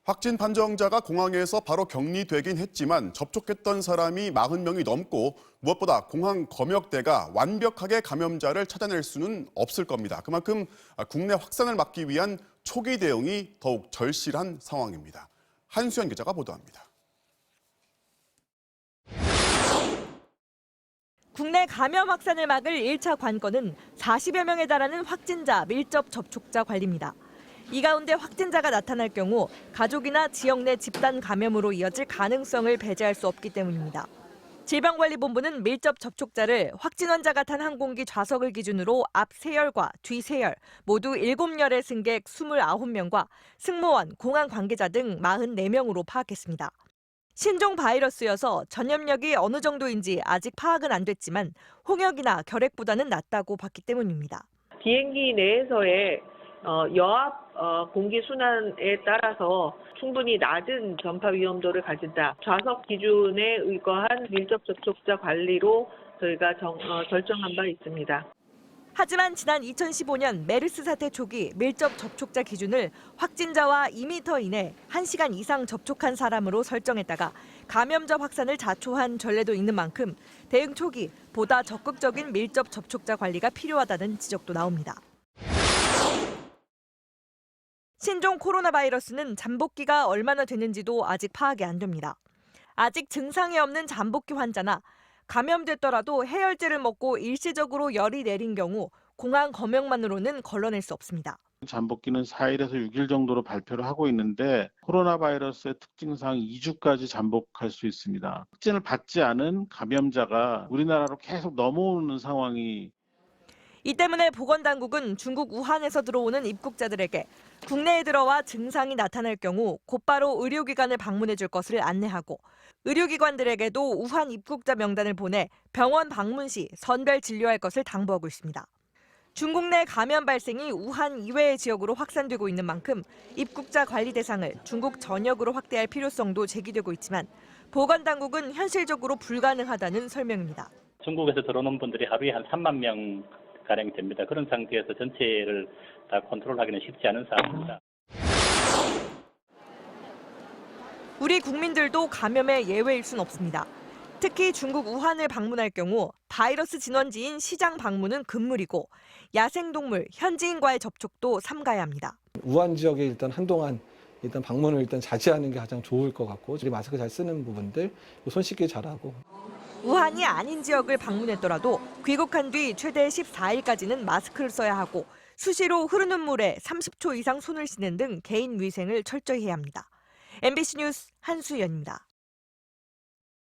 확진 판정자가 공항에서 바로 격리되긴 했지만 접촉했던 사람이 40명이 넘고 무엇보다 공항 검역대가 완벽하게 감염자를 찾아낼 수는 없을 겁니다. 그만큼 국내 확산을 막기 위한 초기 대응이 더욱 절실한 상황입니다. 한수연 기자가 보도합니다. 국내 감염 확산을 막을 1차 관건은 40여 명에 달하는 확진자 밀접 접촉자 관리입니다. 이 가운데 확진자가 나타날 경우 가족이나 지역 내 집단 감염으로 이어질 가능성을 배제할 수 없기 때문입니다. 질병관리본부는 밀접 접촉자를 확진 환자가 탄 항공기 좌석을 기준으로 앞 3열과 뒤 3열, 모두 7열의 승객 29명과 승무원, 공항 관계자 등 44명으로 파악했습니다. 신종 바이러스여서 전염력이 어느 정도인지 아직 파악은 안 됐지만 홍역이나 결핵보다는 낫다고 봤기 때문입니다. 비행기 내에서의 여압 공기 순환에 따라서 충분히 낮은 전파 위험도를 가진다. 좌석 기준에 의거한 밀접 접촉자 관리로 저희가 결정한 바 있습니다. 하지만 지난 2015년 메르스 사태 초기 밀접 접촉자 기준을 확진자와 2m 이내 1시간 이상 접촉한 사람으로 설정했다가 감염자 확산을 자초한 전례도 있는 만큼 대응 초기 보다 적극적인 밀접 접촉자 관리가 필요하다는 지적도 나옵니다. 신종 코로나 바이러스는 잠복기가 얼마나 되는지도 아직 파악이 안 됩니다. 아직 증상이 없는 잠복기 환자나 감염됐더라도 해열제를 먹고 일시적으로 열이 내린 경우 공항 검역만으로는 걸러낼 수 없습니다. 잠복기는 4일에서 6일 정도로 발표를 하고 있는데 코로나 바이러스의 특징상 2주까지 잠복할 수 있습니다. 확진을 받지 않은 감염자가 우리나라로 계속 넘어오는 상황이 이 때문에 보건당국은 중국 우한에서 들어오는 입국자들에게 국내에 들어와 증상이 나타날 경우 곧바로 의료기관을 방문해 줄 것을 안내하고 의료기관들에게도 우한 입국자 명단을 보내 병원 방문 시 선별 진료할 것을 당부하고 있습니다. 중국 내 감염 발생이 우한 이외의 지역으로 확산되고 있는 만큼 입국자 관리 대상을 중국 전역으로 확대할 필요성도 제기되고 있지만 보건당국은 현실적으로 불가능하다는 설명입니다. 중국에서 들어오는 분들이 하루에 한 3만 명 가량 됩니다. 그런 상태에서 전체를 다 컨트롤하기는 쉽지 않은 상황입니다. 우리 국민들도 감염의 예외일 순 없습니다. 특히 중국 우한을 방문할 경우 바이러스 진원지인 시장 방문은 금물이고 야생동물, 현지인과의 접촉도 삼가야 합니다. 우한 지역에 일단 한동안 방문을 자제하는 게 가장 좋을 것 같고 마스크 잘 쓰는 부분들 손 씻기 잘하고. 우한이 아닌 지역을 방문했더라도 귀국한 뒤 최대 14일까지는 마스크를 써야 하고 수시로 흐르는 물에 30초 이상 손을 씻는 등 개인 위생을 철저히 해야 합니다. MBC 뉴스 한수연입니다.